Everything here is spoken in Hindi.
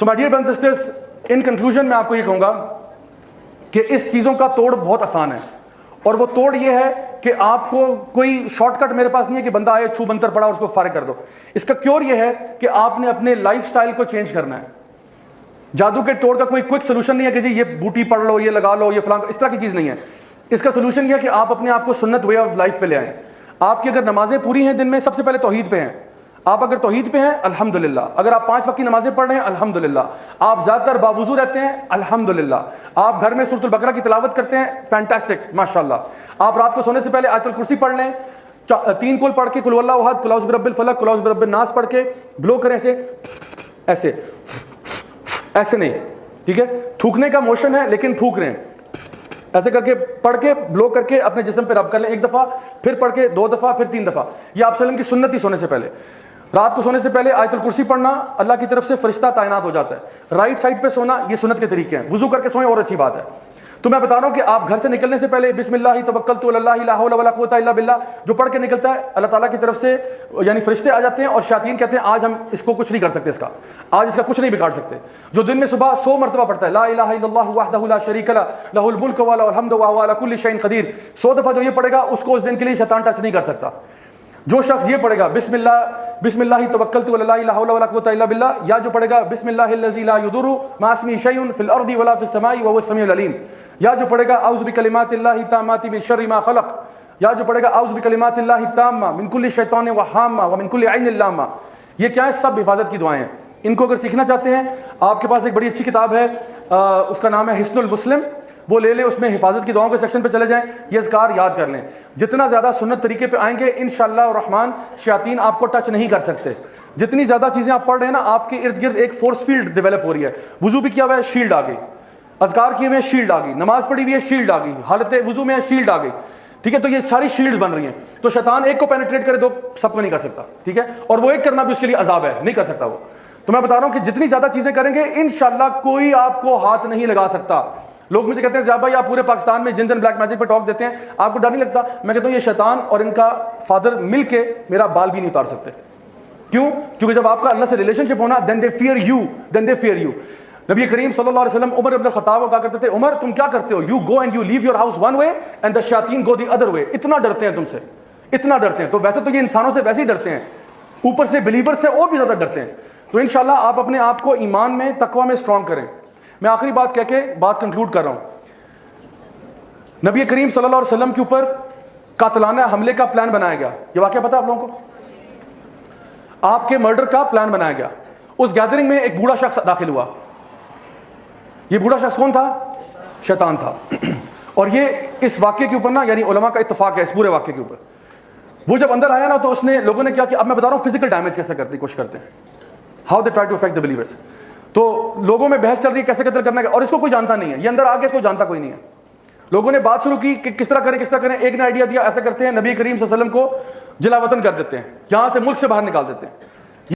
So my dear brothers and sisters, in conclusion मैं आपको ये कहूँगा कि इस चीज़ों का तोड़ बहुत आसान है, और वो तोड़ ये है कि आपको कोई शॉर्टकट मेरे पास नहीं है कि बंदा आए छू मंतर पड़ा और उसको फारिग कर दो। इसका क्योर ये है कि आपने अपने लाइफस्टाइल को चेंज करना है। जादू के तोड़ का कोई क्विक सोल्यूशन नहीं है कि जी ये बूटी पढ़ लो, ये लगा लो, ये फलां, इस तरह की चीज़ नहीं है। इसका सोल्यूशन ये है कि आप अपने आप को सुन्नत वे ऑफ लाइफ पे ले आएँ। आपकी अगर नमाजें पूरी हैं दिन में, सबसे पहले तौहीद पे हैं। आप अगर तौहीद पे हैं अल्हम्दुलिल्लाह, अगर आप 5 वक्त की नमाजें पढ़ रहे हैं अल्हम्दुलिल्लाह, आप ज़्यादातर बावुज़ू रहते हैं अल्हम्दुलिल्लाह, आप घर में सूरतुल बकरा की तिलावत करते हैं फैंटास्टिक माशाल्लाह, आप रात को सोने से पहले आयतुल कुर्सी पढ़ लें, 3 कुल पढ़ के कुल हुवल्लाहु अहद, कुल औज़ु बिरब्बिल फलक, कुल औज़ु बिरब्बिन नास पढ़ के ब्लो करें ऐसे ऐसे नहीं, ठीक है, थूकने का मोशन है लेकिन थूक रहे हैं, ऐसे करके पढ़ के ब्लो करके अपने जिस्म पे रब कर लें 1 दफ़ा, फिर पढ़ के 2 दफ़ा, फिर 3 दफ़ा। ये आप सल्लम की सुन्नत ही सोने से पहले। रात को सोने से पहले आयतुल कुर्सी पढ़ना, अल्लाह की तरफ से फरिश्ता तैनात हो जाता है। राइट साइड पे सोना, ये सुन्नत के तरीके हैं। वुजू करके सोएं और अच्छी बात है। तो मैं बता रहा हूँ कि आप घर से निकलने से पहले बिस्मिल्लाह तवक्कलतु अलल्लाह ला हौला वला कुव्वता इल्ला बिल्लाह जो पढ़ के निकलता है, अल्लाह ताला की तरफ से यानी फरिश्ते आ जाते हैं और शैतान कहते हैं आज हम इसको कुछ नहीं कर सकते, आज इसका कुछ नहीं बिगाड़ सकते। जो दिन में सुबह 100 मरतबा पढ़ता है ला इलाहा इल्लल्लाहु वहदहु ला शरीका लहु लहुल मुल्कु व लहुल हम्दु व हुवा अला कुल्लि शैइन क़दीर, 100 दफ़ा जो ये पढ़ेगा उसको उस दिन के लिए शैतान टच नहीं कर सकता। जो शख्स ये पढ़ेगा बिस्मिल्लाह तवक्कलतु अलल्लाह ला हौला वला कुव्वता इल्ला बिल्लाह, या जो पढ़ेगा बिस्मिल्लाहिल्लज़ी ला युदुरु मा इस्मिही शैउन फिल अर्दि वला फिस समाई व हुवस समीउल अलीम, या जो पढ़ेगा औज़ु बिकलिमातिल्लाहि ताम्माति मिन शर्रि मा खलक़, या जो पढ़ेगा औज़ु बिकलिमातिल्लाहि ताम्मा मिन कुल्लि शैतानिन व हाम्मा व मिन कुल्लि ऐनिन लाम्मा। ये क्या है? सब हिफाजत की दुआएं हैं। इनको अगर सीखना चाहते हैं, आपके पास एक बड़ी अच्छी किताब है, उसका नाम है हिस्नुल मुस्लिम, वो ले लें, उसमें हिफाजत की दुआओं के सेक्शन पे चले जाएं, ये अज़कार याद कर लें। जितना ज़्यादा सुन्नत तरीके पे आएंगे इंशाअल्लाह रहमान शयातीन आपको टच नहीं कर सकते। जितनी ज़्यादा चीज़ें आप पढ़ रहे हैं ना, आपके इर्द गिर्द एक फोर्स फील्ड डेवलप हो रही है। वुजू भी किया हुआ है, शील्ड आ गई, अज़कार किए हुए हैं, शील्ड आ गई, नमाज पढ़ी हुई है, शील्ड आ गई, हालत वुजू में है, शील्ड आ गई, ठीक है। तो ये सारी शील्ड्स बन रही हैं। तो शैतान एक को पेनिट्रेट करे तो सबको नहीं कर सकता, ठीक है, और वो एक करना भी उसके लिए अजाब है, नहीं कर सकता वो। तो मैं बता रहा हूँ कि जितनी ज़्यादा चीज़ें करेंगे इंशाअल्लाह कोई आपको हाथ नहीं लगा सकता। लोग मुझे कहते हैं ज़िया भाई आप पूरे पाकिस्तान में जिन ब्लैक मैजिक पे टॉक देते हैं, आपको डर नहीं लगता? मैं कहता हूँ ये शैतान और इनका फादर मिल के मेरा बाल भी नहीं उतार सकते। क्यों? क्योंकि जब आपका अल्लाह से रिलेशनशिप होना, देन दे फियर यू। नबी करीम सल्लल्लाहु अलैहि वसल्लम उमर इब्न खत्ताब को कहा करते थे, उमर तुम क्या करते हो? You go and you leave your house one way and the शयातीन गो द अदर वे। इतना डरते हैं तुमसे, इतना डरते हैं। तो वैसे तो ये इंसानों से वैसे ही डरते हैं, ऊपर से बिलीवर से और भी ज़्यादा डरते हैं। तो इंशाल्लाह आप अपने आप को ईमान में, तकवा में स्ट्रॉन्ग करें। मैं आखिरी बात कह के बात कंक्लूड कर रहा हूँ। नबी करीम सल्लल्लाहु अलैहि वसल्लम के ऊपर कातलाना हमले का प्लान बनाया गया। ये वाकया पता है आप लोगों को? आपके मर्डर का प्लान बनाया गया। उस गैदरिंग में एक बूढ़ा शख्स दाखिल हुआ। ये बूढ़ा शख्स कौन था? शैतान था। और ये इस वाक्य के ऊपर ना, यानी उलमा का इत्तफाक है इस पूरे वाक्य के ऊपर। वो जब अंदर आया ना, तो उसने, लोगों ने क्या किया, अब मैं बता रहा हूँ फिजिकल डैमेज कैसे करने की कोशिश करते हैं, how they try to affect the believers. तो लोगों में बहस चल रही है कैसे कत्ल करना है, और इसको कोई जानता नहीं है। ये अंदर आके इसको जानता कोई नहीं है। लोगों ने बात शुरू की कि किस तरह करें। एक ने आइडिया दिया, ऐसा करते हैं नबी करीम सल्लल्लाहु अलैहि वसल्लम को जलावतन कर देते हैं, यहाँ से मुल्क से बाहर निकाल देते हैं।